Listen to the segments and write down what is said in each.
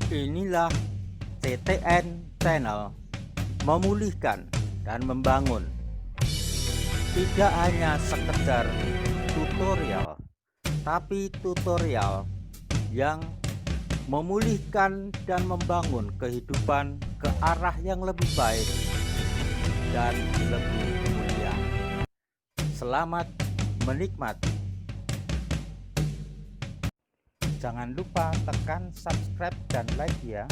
Inilah CTN Channel, memulihkan dan membangun. Tidak hanya sekedar tutorial, tapi tutorial yang memulihkan dan membangun kehidupan ke arah yang lebih baik dan lebih mulia. Selamat menikmati. Jangan lupa tekan subscribe dan like ya.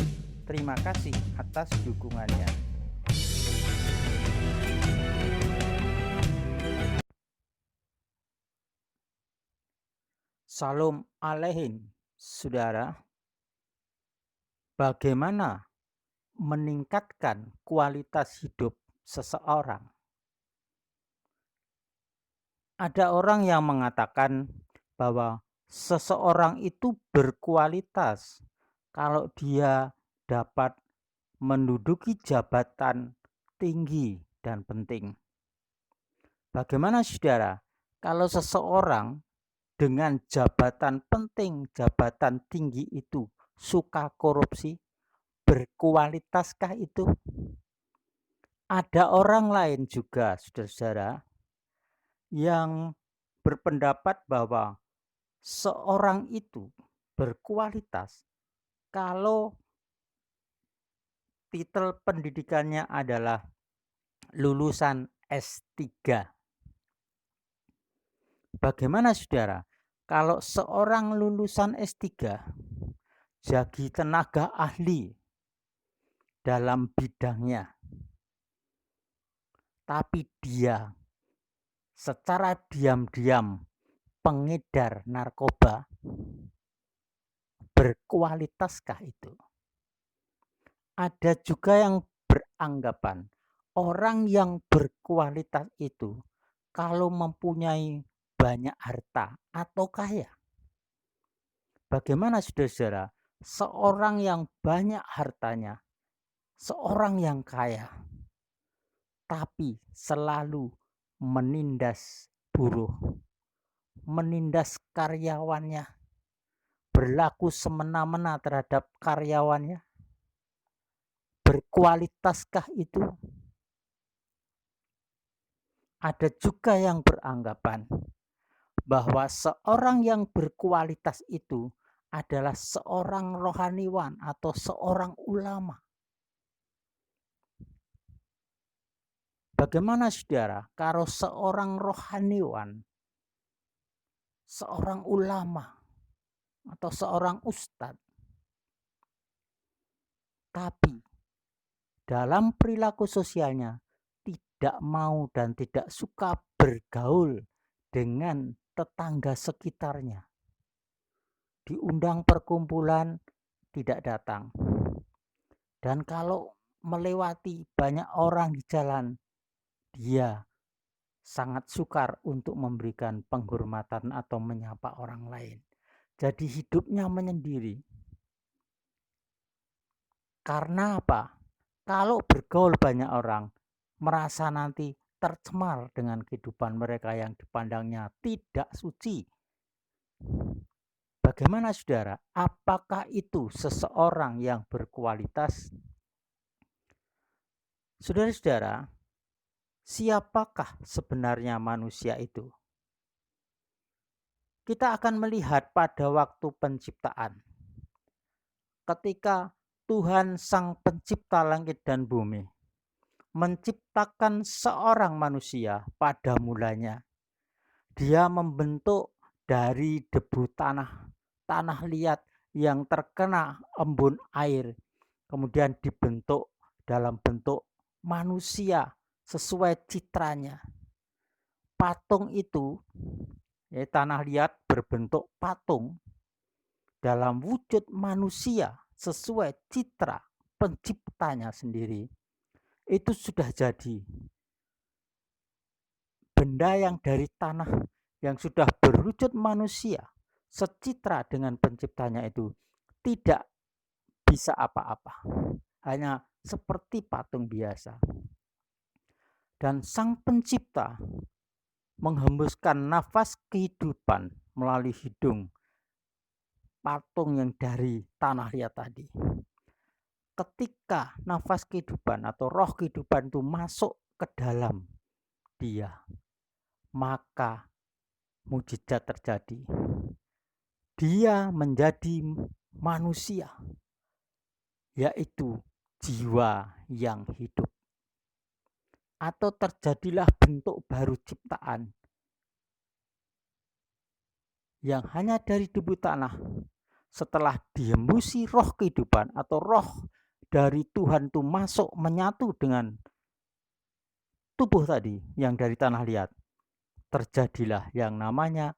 Terima kasih atas dukungannya. Salam alaikum, saudara. Bagaimana meningkatkan kualitas hidup seseorang? Ada orang yang mengatakan bahwa seseorang itu berkualitas kalau dia dapat menduduki jabatan tinggi dan penting. Bagaimana saudara kalau seseorang dengan jabatan penting, jabatan tinggi itu suka korupsi? Berkualitaskah itu? Ada orang lain juga, saudara-saudara, yang berpendapat bahwa seorang itu berkualitas kalau titel pendidikannya adalah lulusan S3. Bagaimana saudara kalau seorang lulusan S3 jadi tenaga ahli dalam bidangnya, tapi dia secara diam-diam pengedar narkoba? Berkualitaskah itu? Ada juga yang beranggapan orang yang berkualitas itu kalau mempunyai banyak harta atau kaya. Bagaimana saudara-saudara? Seorang yang banyak hartanya, seorang yang kaya, tapi selalu menindas buruh, menindas karyawannya, berlaku semena-mena terhadap karyawannya. Berkualitaskah itu? Ada juga yang beranggapan bahwa seorang yang berkualitas itu adalah seorang rohaniwan atau seorang ulama. Bagaimana saudara kalau seorang rohaniwan, seorang ulama, atau seorang ustadz, tapi dalam perilaku sosialnya tidak mau dan tidak suka bergaul dengan tetangga sekitarnya, diundang perkumpulan tidak datang, dan kalau melewati banyak orang di jalan, dia sangat sukar untuk memberikan penghormatan atau menyapa orang lain. Jadi hidupnya menyendiri. Karena apa? Kalau bergaul banyak orang, merasa nanti tercemar dengan kehidupan mereka yang dipandangnya tidak suci. Bagaimana saudara? Apakah itu seseorang yang berkualitas? Saudara-saudara, siapakah sebenarnya manusia itu? Kita akan melihat pada waktu penciptaan. Ketika Tuhan Sang Pencipta langit dan bumi menciptakan seorang manusia pada mulanya, dia membentuk dari debu tanah liat yang terkena embun air, kemudian dibentuk dalam bentuk manusia sesuai citranya. Patung itu, tanah liat berbentuk patung dalam wujud manusia sesuai citra penciptanya sendiri. Itu sudah jadi benda yang dari tanah yang sudah berwujud manusia secitra dengan penciptanya itu tidak bisa apa-apa, hanya seperti patung biasa. Dan Sang Pencipta menghembuskan nafas kehidupan melalui hidung patung yang dari tanah liat tadi. Ketika nafas kehidupan atau roh kehidupan itu masuk ke dalam dia, maka mujizat terjadi. Dia menjadi manusia, yaitu jiwa yang hidup. Atau terjadilah bentuk baru ciptaan yang hanya dari debu tanah setelah dihembusi roh kehidupan atau roh dari Tuhan itu masuk menyatu dengan tubuh tadi yang dari tanah liat, terjadilah yang namanya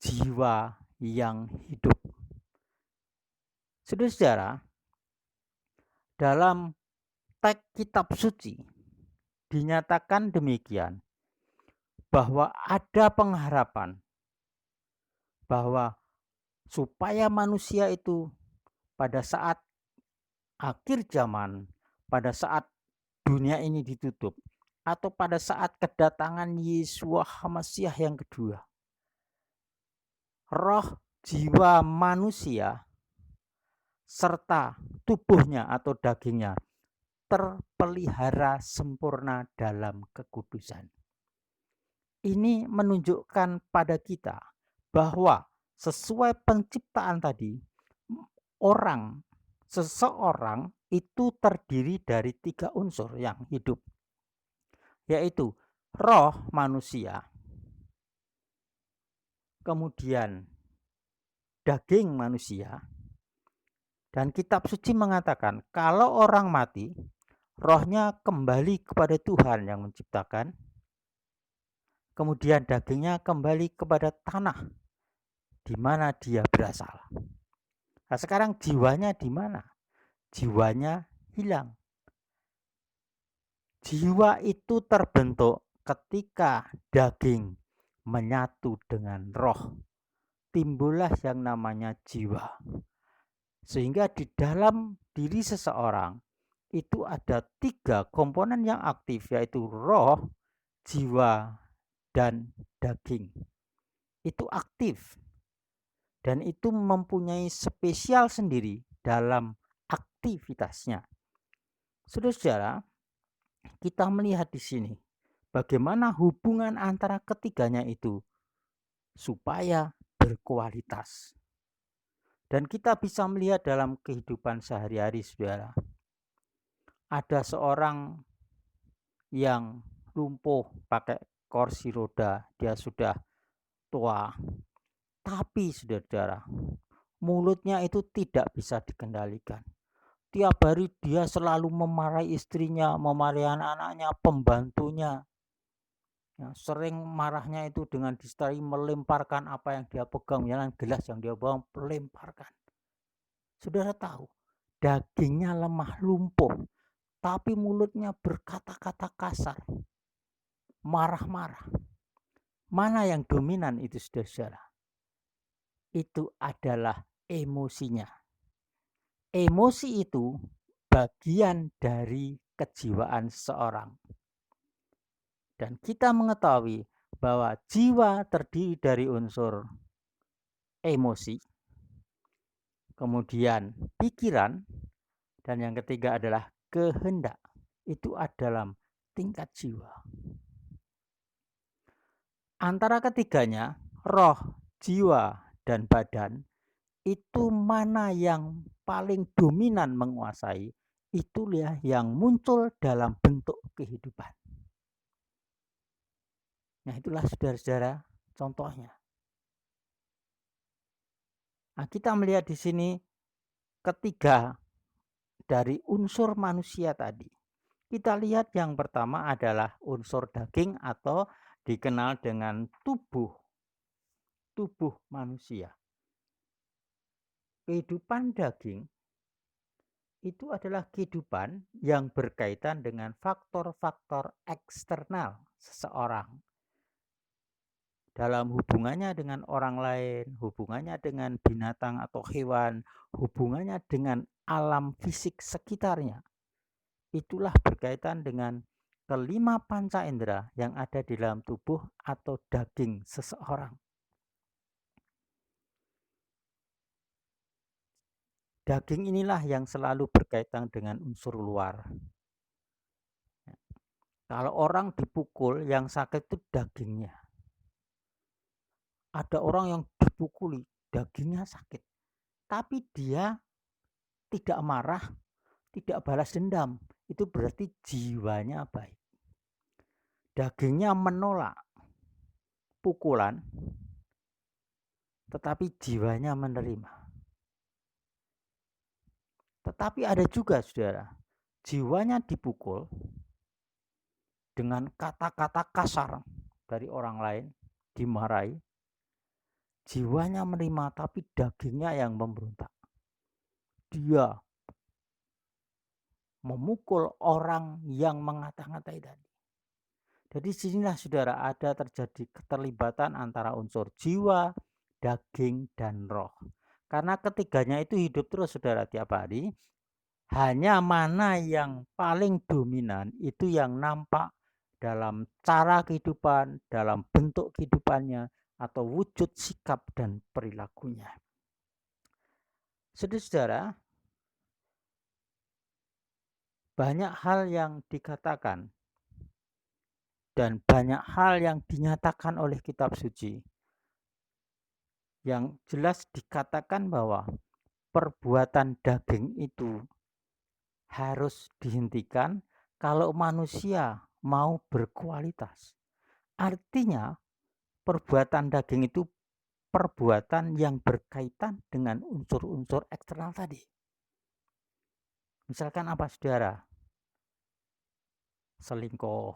jiwa yang hidup. Saudara-saudara, dalam teks kitab suci dinyatakan demikian, bahwa ada pengharapan bahwa supaya manusia itu pada saat akhir zaman, pada saat dunia ini ditutup, atau pada saat kedatangan Yeshua Mesias yang kedua, roh jiwa manusia serta tubuhnya atau dagingnya terpelihara sempurna dalam kekudusan. Ini menunjukkan pada kita bahwa sesuai penciptaan tadi, seseorang itu terdiri dari 3 unsur yang hidup, yaitu roh manusia, kemudian daging manusia, dan kitab suci mengatakan kalau orang mati, rohnya kembali kepada Tuhan yang menciptakan, kemudian dagingnya kembali kepada tanah di mana dia berasal. Nah, sekarang jiwanya di mana? Jiwanya hilang. Jiwa itu terbentuk ketika daging menyatu dengan roh. Timbullah yang namanya jiwa. Sehingga di dalam diri seseorang itu ada 3 komponen yang aktif, yaitu roh, jiwa, dan daging. Itu aktif. Dan itu mempunyai spesial sendiri dalam aktivitasnya. Saudara-saudara, kita melihat di sini bagaimana hubungan antara ketiganya itu supaya berkualitas. Dan kita bisa melihat dalam kehidupan sehari-hari, saudara. Ada seorang yang lumpuh pakai kursi roda, dia sudah tua. Tapi saudara, mulutnya itu tidak bisa dikendalikan. Tiap hari dia selalu memarahi istrinya, memarahi anak-anaknya, pembantunya. Ya, sering marahnya itu dengan disertai melemparkan apa yang dia pegang, jangan gelas yang dia bawa, melemparkan. Saudara tahu, dagingnya lemah lumpuh, tapi mulutnya berkata-kata kasar, marah-marah. Mana yang dominan itu, saudara? Itu adalah emosinya. Emosi itu bagian dari kejiwaan seseorang. Dan kita mengetahui bahwa jiwa terdiri dari unsur emosi, kemudian pikiran, dan yang ketiga adalah kehendak. Itu adalah tingkat jiwa. Antara ketiganya, roh, jiwa, dan badan, itu mana yang paling dominan menguasai, itulah yang muncul dalam bentuk kehidupan. Nah, itulah saudara-saudara contohnya. Nah, kita melihat di sini ketiga dari unsur manusia tadi. Kita lihat yang pertama adalah unsur daging atau dikenal dengan tubuh manusia. Kehidupan daging itu adalah kehidupan yang berkaitan dengan faktor-faktor eksternal seseorang. Dalam hubungannya dengan orang lain, hubungannya dengan binatang atau hewan, hubungannya dengan alam fisik sekitarnya. Itulah berkaitan dengan kelima panca indera yang ada di dalam tubuh atau daging seseorang. Daging inilah yang selalu berkaitan dengan unsur luar. Kalau orang dipukul, yang sakit itu dagingnya. Ada orang yang dipukuli, dagingnya sakit. Tapi dia tidak marah, tidak balas dendam. Itu berarti jiwanya baik. Dagingnya menolak pukulan, tetapi jiwanya menerima. Tetapi ada juga, saudara, jiwanya dipukul dengan kata-kata kasar dari orang lain, dimarahi, jiwanya menerima, tapi dagingnya yang memberontak. Dia memukul orang yang mengata-ngatai tadi. Jadi disinilah, saudara, ada terjadi keterlibatan antara unsur jiwa, daging, dan roh. Karena ketiganya itu hidup terus, saudara, tiap hari. Hanya mana yang paling dominan itu yang nampak dalam cara kehidupan, dalam bentuk kehidupannya, atau wujud sikap dan perilakunya. Saudara-saudara, banyak hal yang dikatakan dan banyak hal yang dinyatakan oleh kitab suci. Yang jelas dikatakan bahwa perbuatan daging itu harus dihentikan kalau manusia mau berkualitas. Artinya, perbuatan daging itu perbuatan yang berkaitan dengan unsur-unsur eksternal tadi. Misalkan apa, saudara? Selingkuh.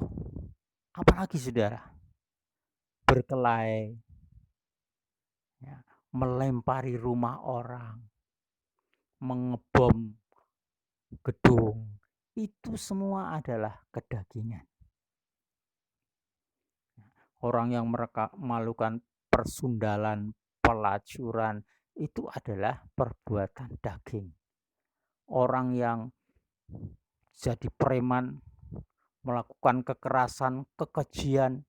Apalagi, saudara? Berkelahi. Ya, melempari rumah orang. Mengebom gedung. Itu semua adalah kedagingan. Orang yang melakukan persundalan, pelacuran, itu adalah perbuatan daging. Orang yang jadi preman, melakukan kekerasan, kekejian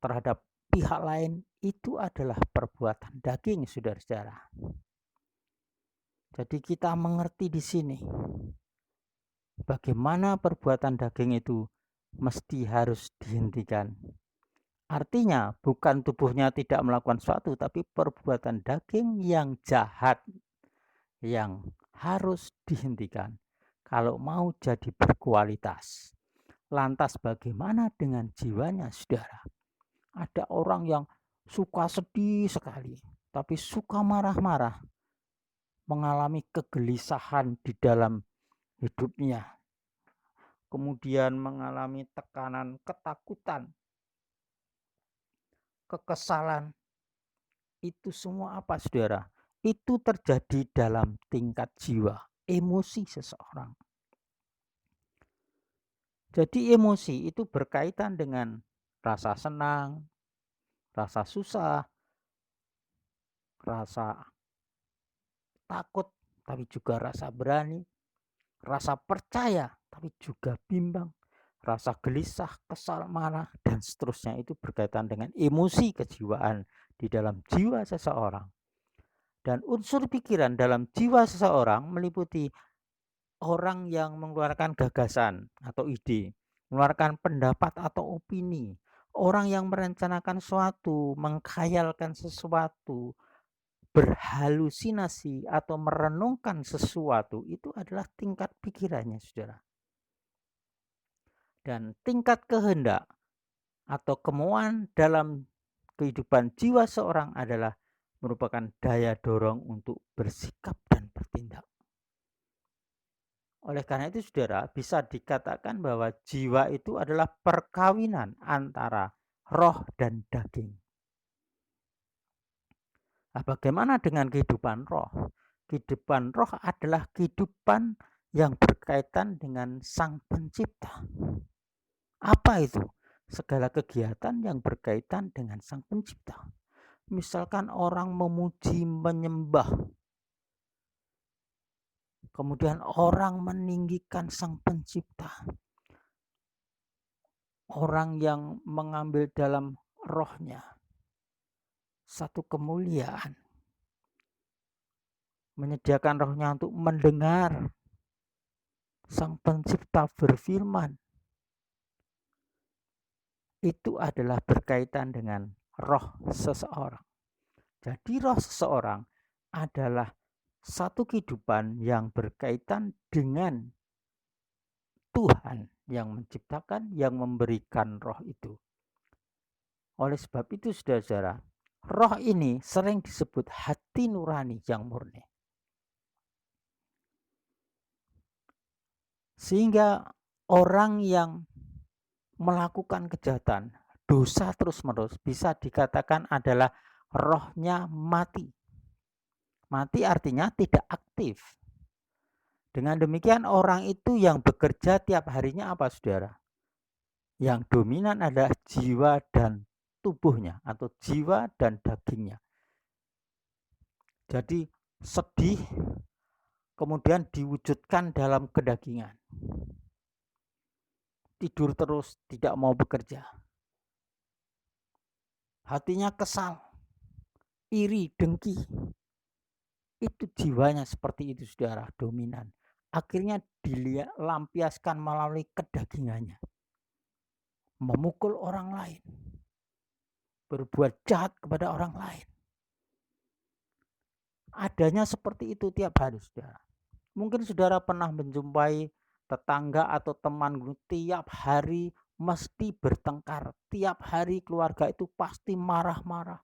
terhadap pihak lain, itu adalah perbuatan daging, saudara-saudara. Jadi kita mengerti di sini bagaimana perbuatan daging itu mesti harus dihentikan. Artinya bukan tubuhnya tidak melakukan sesuatu, tapi perbuatan daging yang jahat yang harus dihentikan kalau mau jadi berkualitas. Lantas bagaimana dengan jiwanya, saudara? Ada orang yang suka sedih sekali, tapi suka marah-marah, mengalami kegelisahan di dalam hidupnya, kemudian mengalami tekanan, ketakutan, kekesalan. Itu semua apa, saudara? Itu terjadi dalam tingkat jiwa, emosi seseorang. Jadi emosi itu berkaitan dengan rasa senang, rasa susah, rasa takut, tapi juga rasa berani, rasa percaya, tapi juga bimbang, rasa gelisah, kesal, marah, dan seterusnya. Itu berkaitan dengan emosi kejiwaan di dalam jiwa seseorang. Dan unsur pikiran dalam jiwa seseorang meliputi orang yang mengeluarkan gagasan atau ide, mengeluarkan pendapat atau opini, orang yang merencanakan sesuatu, mengkhayalkan sesuatu, berhalusinasi atau merenungkan sesuatu, itu adalah tingkat pikirannya, saudara. Dan tingkat kehendak atau kemauan dalam kehidupan jiwa seorang adalah merupakan daya dorong untuk bersikap dan bertindak. Oleh karena itu, saudara, bisa dikatakan bahwa jiwa itu adalah perkawinan antara roh dan daging. Nah, bagaimana dengan kehidupan roh? Kehidupan roh adalah kehidupan yang berkaitan dengan Sang Pencipta. Apa itu? Segala kegiatan yang berkaitan dengan Sang Pencipta. Misalkan orang memuji, menyembah, kemudian orang meninggikan Sang Pencipta. Orang yang mengambil dalam rohnya satu kemuliaan, menyediakan rohnya untuk mendengar Sang Pencipta berfirman. Itu adalah berkaitan dengan roh seseorang. Jadi roh seseorang adalah satu kehidupan yang berkaitan dengan Tuhan yang menciptakan, yang memberikan roh itu. Oleh sebab itu, saudara-saudara, roh ini sering disebut hati nurani yang murni. Sehingga orang yang melakukan kejahatan, dosa terus-menerus, bisa dikatakan adalah rohnya mati. Mati artinya tidak aktif. Dengan demikian orang itu yang bekerja tiap harinya apa, saudara? Yang dominan adalah jiwa dan tubuhnya atau jiwa dan dagingnya. Jadi sedih kemudian diwujudkan dalam kedagingan. Tidur terus, tidak mau bekerja. Hatinya kesal, iri, dengki. Itu jiwanya seperti itu, saudara, dominan. Akhirnya dilampiaskan melalui kedagingannya. Memukul orang lain. Berbuat jahat kepada orang lain. Adanya seperti itu tiap hari, saudara. Mungkin saudara pernah menjumpai tetangga atau teman tiap hari mesti bertengkar. Tiap hari keluarga itu pasti marah-marah.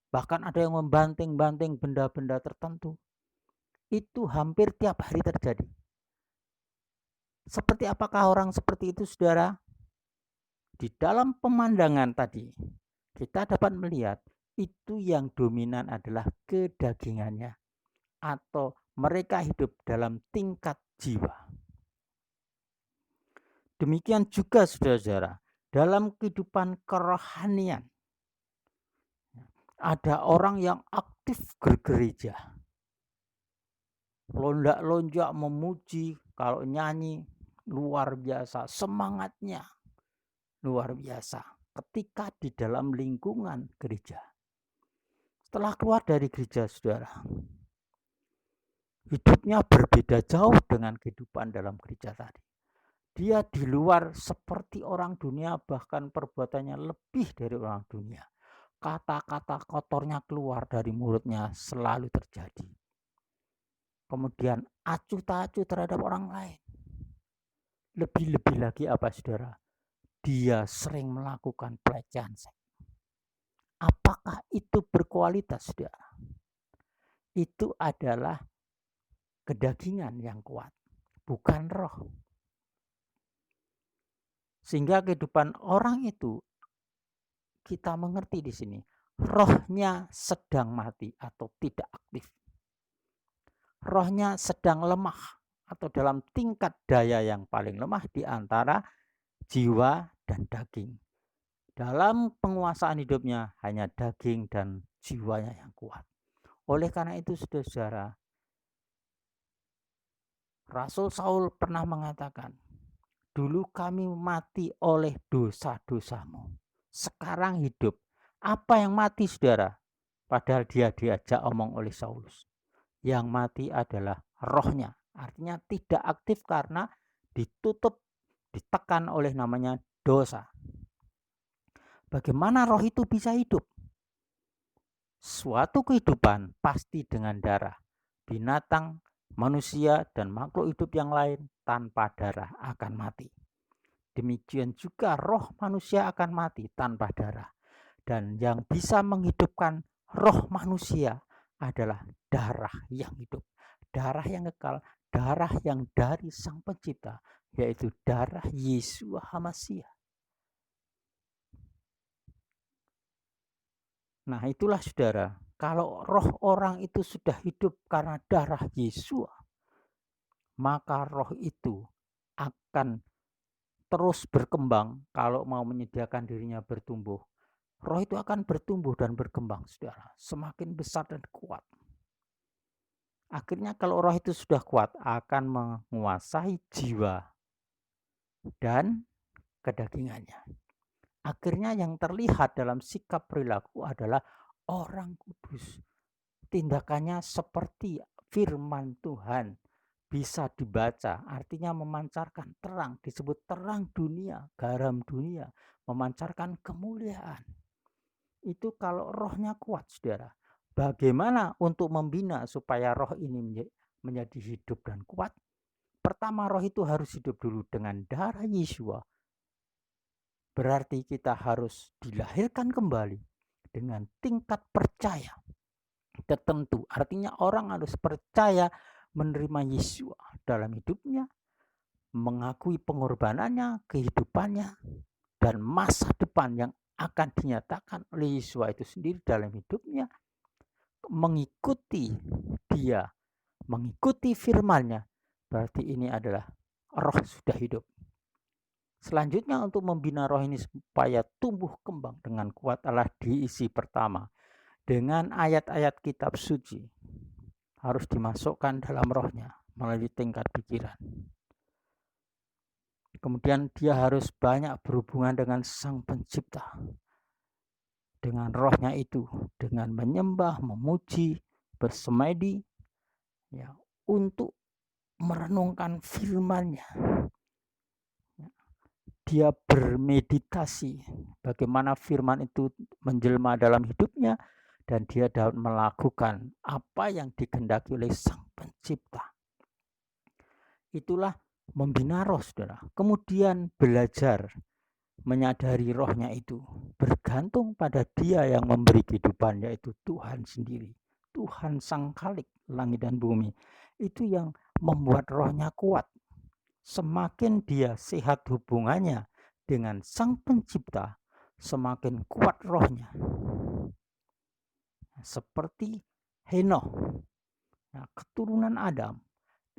Bahkan ada yang membanting-banting benda-benda tertentu. Itu hampir tiap hari terjadi. Seperti apakah orang seperti itu, saudara? Di dalam pemandangan tadi, kita dapat melihat itu yang dominan adalah kedagingannya. Atau mereka hidup dalam tingkat jiwa. Demikian juga, saudara-saudara, dalam kehidupan kerohanian. Ada orang yang aktif bergereja. Lonjak-lonjak memuji, kalau nyanyi luar biasa, semangatnya luar biasa ketika di dalam lingkungan gereja. Setelah keluar dari gereja, saudara, hidupnya berbeda jauh dengan kehidupan dalam gereja tadi. Dia di luar seperti orang dunia, bahkan perbuatannya lebih dari orang dunia. Kata-kata kotornya keluar dari mulutnya selalu terjadi. Kemudian acuh tak acuh terhadap orang lain. Lebih-lebih lagi apa, saudara? Dia sering melakukan pelecehan seks. Apakah itu berkualitas, saudara? Itu adalah kedagingan yang kuat, bukan roh. Sehingga kehidupan orang itu kita mengerti di sini, rohnya sedang mati atau tidak aktif. Rohnya sedang lemah atau dalam tingkat daya yang paling lemah di antara jiwa dan daging. Dalam penguasaan hidupnya hanya daging dan jiwanya yang kuat. Oleh karena itu, saudara, Rasul Saul pernah mengatakan, dulu kami mati oleh dosa-dosamu, sekarang hidup. Apa yang mati, saudara? Padahal dia diajak omong oleh Saulus. Yang mati adalah rohnya. Artinya tidak aktif karena ditutup, ditekan oleh namanya dosa. Bagaimana roh itu bisa hidup? Suatu kehidupan pasti dengan darah. Binatang, manusia, dan makhluk hidup yang lain tanpa darah akan mati. Demikian juga roh manusia akan mati tanpa darah. Dan yang bisa menghidupkan roh manusia adalah darah yang hidup. Darah yang kekal, darah yang dari Sang Pencipta, yaitu darah Yeshua HaMashiach. Nah, itulah, saudara, kalau roh orang itu sudah hidup karena darah Yesus, maka roh itu akan terus berkembang. Kalau mau menyediakan dirinya bertumbuh, roh itu akan bertumbuh dan berkembang, saudara, semakin besar dan kuat. Akhirnya kalau roh itu sudah kuat, akan menguasai jiwa dan kedagingannya. Akhirnya yang terlihat dalam sikap perilaku adalah orang kudus. Tindakannya seperti firman Tuhan bisa dibaca, artinya memancarkan terang, disebut terang dunia, garam dunia, memancarkan kemuliaan. Itu kalau rohnya kuat, saudara. Bagaimana untuk membina supaya roh ini menjadi hidup dan kuat? Pertama, roh itu harus hidup dulu dengan darah Yesua. Berarti kita harus dilahirkan kembali dengan tingkat percaya tertentu. Artinya orang harus percaya menerima Yesua dalam hidupnya, mengakui pengorbanannya, kehidupannya, dan masa depan yang akan dinyatakan oleh Yesua itu sendiri dalam hidupnya, mengikuti dia, mengikuti firman-Nya. Berarti ini adalah roh sudah hidup. Selanjutnya untuk membina roh ini supaya tumbuh kembang dengan kuat adalah diisi pertama dengan ayat-ayat kitab suci. Harus dimasukkan dalam rohnya melalui tingkat pikiran. Kemudian dia harus banyak berhubungan dengan Sang Pencipta. Dengan rohnya itu, dengan menyembah, memuji, bersemedi, ya, untuk merenungkan firman-Nya. Dia bermeditasi bagaimana firman itu menjelma dalam hidupnya, dan dia dapat melakukan apa yang dikehendaki oleh Sang Pencipta. Itulah membina roh, saudara. Kemudian belajar menyadari rohnya itu bergantung pada dia yang memberi kehidupan, yaitu Tuhan sendiri. Tuhan Sang Khalik langit dan bumi. Itu yang membuat rohnya kuat. Semakin dia sehat hubungannya dengan Sang Pencipta, semakin kuat rohnya. Seperti Henokh, keturunan Adam,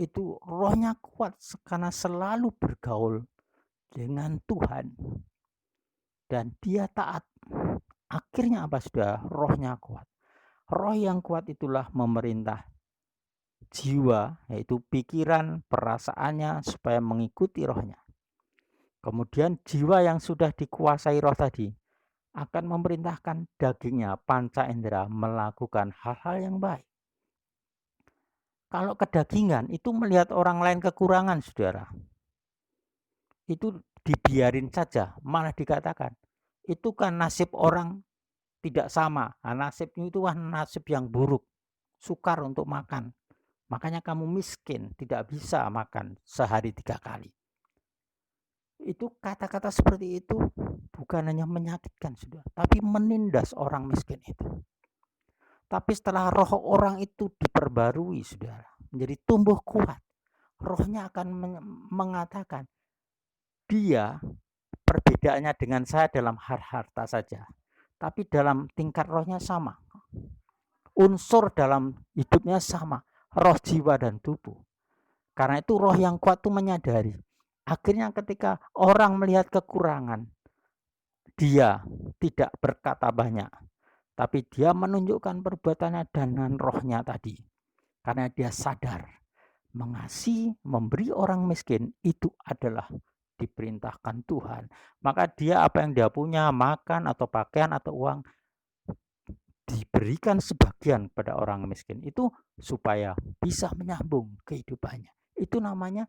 itu rohnya kuat karena selalu bergaul dengan Tuhan. Dan dia taat. Akhirnya apa, sudah? Rohnya kuat. Roh yang kuat itulah memerintah jiwa, yaitu pikiran, perasaannya, supaya mengikuti rohnya. Kemudian jiwa yang sudah dikuasai roh tadi akan memerintahkan dagingnya, panca indera, melakukan hal-hal yang baik. Kalau kedagingan itu melihat orang lain kekurangan, saudara, itu dibiarin saja, malah dikatakan itu kan nasib orang tidak sama. Nah, nasibnya itu kan nasib yang buruk, sukar untuk makan. Makanya kamu miskin, tidak bisa makan sehari 3 kali. Itu kata-kata seperti itu bukan hanya menyakitkan, sudah, tapi menindas orang miskin itu. Tapi setelah roh orang itu diperbarui, saudara, menjadi tumbuh kuat, rohnya akan mengatakan, dia perbedaannya dengan saya dalam harta saja, tapi dalam tingkat rohnya sama. Unsur dalam hidupnya sama, roh, jiwa, dan tubuh. Karena itu roh yang kuat itu menyadari. Akhirnya ketika orang melihat kekurangan, dia tidak berkata banyak, tapi dia menunjukkan perbuatannya dengan rohnya tadi. Karena dia sadar mengasihi, memberi orang miskin itu adalah diperintahkan Tuhan. Maka dia apa yang dia punya, makan atau pakaian atau uang, diberikan sebagian pada orang miskin itu supaya bisa menyambung kehidupannya. Itu namanya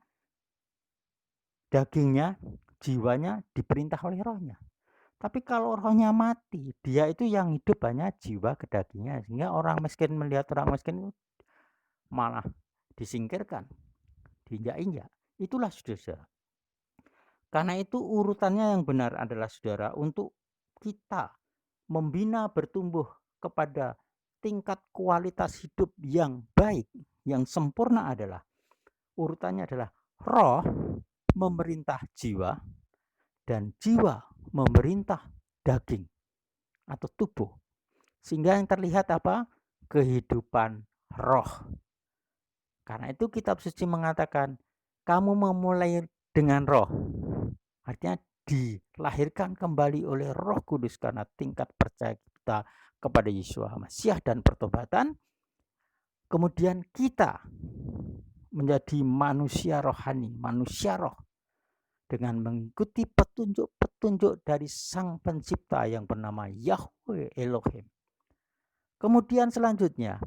dagingnya, jiwanya diperintah oleh rohnya. Tapi kalau rohnya mati, dia itu yang hidup hanya jiwa ke dagingnya, sehingga orang miskin melihat orang miskin itu malah disingkirkan, diinjak-injak. Itulah, saudara. Karena itu urutannya yang benar adalah, saudara, untuk kita membina bertumbuh kepada tingkat kualitas hidup yang baik, yang sempurna adalah urutannya adalah roh memerintah jiwa dan jiwa memerintah daging atau tubuh. Sehingga yang terlihat apa? Kehidupan roh. Karena itu kitab suci mengatakan, kamu memulai dengan roh. Artinya dilahirkan kembali oleh Roh Kudus karena tingkat percaya kita kepada Yesua Masiah dan pertobatan. Kemudian kita menjadi manusia rohani, manusia roh, dengan mengikuti petunjuk-petunjuk dari Sang Pencipta yang bernama Yahweh Elohim. Kemudian selanjutnya,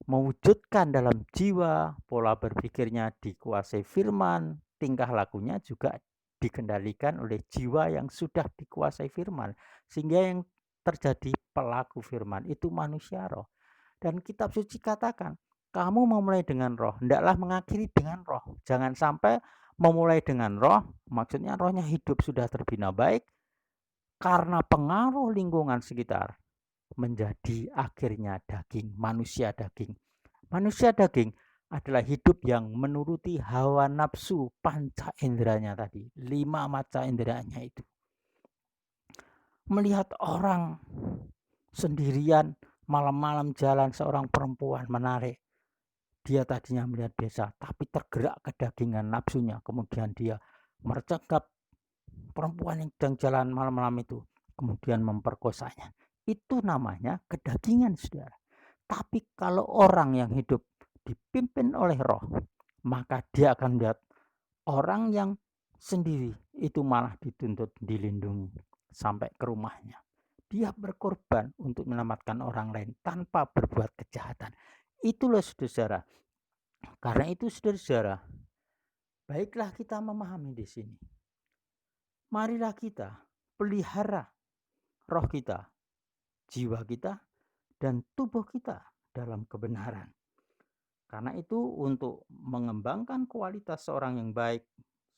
mewujudkan dalam jiwa, pola berpikirnya dikuasai firman, tingkah lakunya juga dikendalikan oleh jiwa yang sudah dikuasai firman. Sehingga yang terjadi pelaku firman itu manusia roh. Dan kitab suci katakan, kamu memulai dengan roh, hendaklah mengakhiri dengan roh. Jangan sampai memulai dengan roh, maksudnya rohnya hidup sudah terbina baik, karena pengaruh lingkungan sekitar menjadi akhirnya daging, manusia daging. Manusia daging adalah hidup yang menuruti hawa nafsu panca inderanya tadi, 5 panca inderanya itu. Melihat orang sendirian malam-malam jalan, seorang perempuan menarik, dia tadinya melihat biasa, tapi tergerak kedagingan nafsunya, kemudian dia mercegap perempuan yang sedang jalan malam-malam itu, kemudian memperkosanya. Itu namanya kedagingan, saudara. Tapi kalau orang yang hidup dipimpin oleh roh, maka dia akan melihat orang yang sendiri itu malah dituntut dilindungi sampai ke rumahnya. Dia berkorban untuk menyelamatkan orang lain tanpa berbuat kejahatan. Itulah saudara. Karena itu saudara, baiklah kita memahami di sini. Marilah kita pelihara roh kita, jiwa kita, dan tubuh kita dalam kebenaran. Karena itu untuk mengembangkan kualitas seorang yang baik,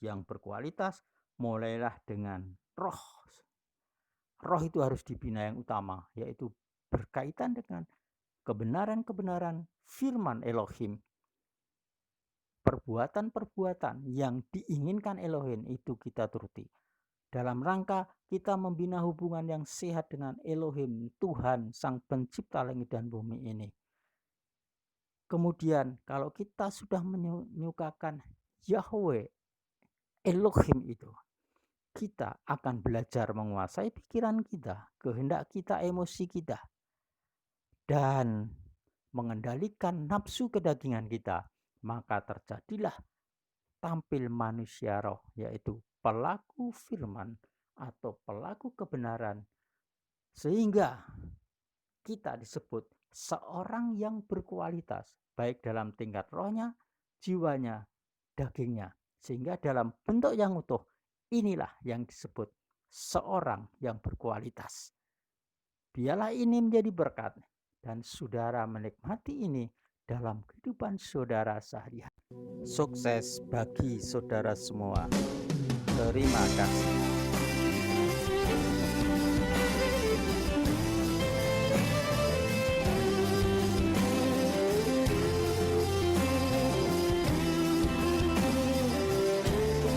yang berkualitas, mulailah dengan roh. Roh itu harus dibina yang utama, yaitu berkaitan dengan kebenaran-kebenaran firman Elohim. Perbuatan-perbuatan yang diinginkan Elohim itu kita turuti. Dalam rangka kita membina hubungan yang sehat dengan Elohim, Tuhan, Sang Pencipta langit dan bumi ini. Kemudian kalau kita sudah menyukakan Yahweh, Elohim itu, kita akan belajar menguasai pikiran kita, kehendak kita, emosi kita, dan mengendalikan nafsu kedagingan kita. Maka terjadilah tampil manusia roh, yaitu pelaku firman atau pelaku kebenaran, sehingga kita disebut seorang yang berkualitas, baik dalam tingkat rohnya, jiwanya, dagingnya. Sehingga dalam bentuk yang utuh, inilah yang disebut seorang yang berkualitas. Biarlah ini menjadi berkat, dan saudara menikmati ini dalam kehidupan saudara sehari-hari. Sukses bagi saudara semua. Terima kasih.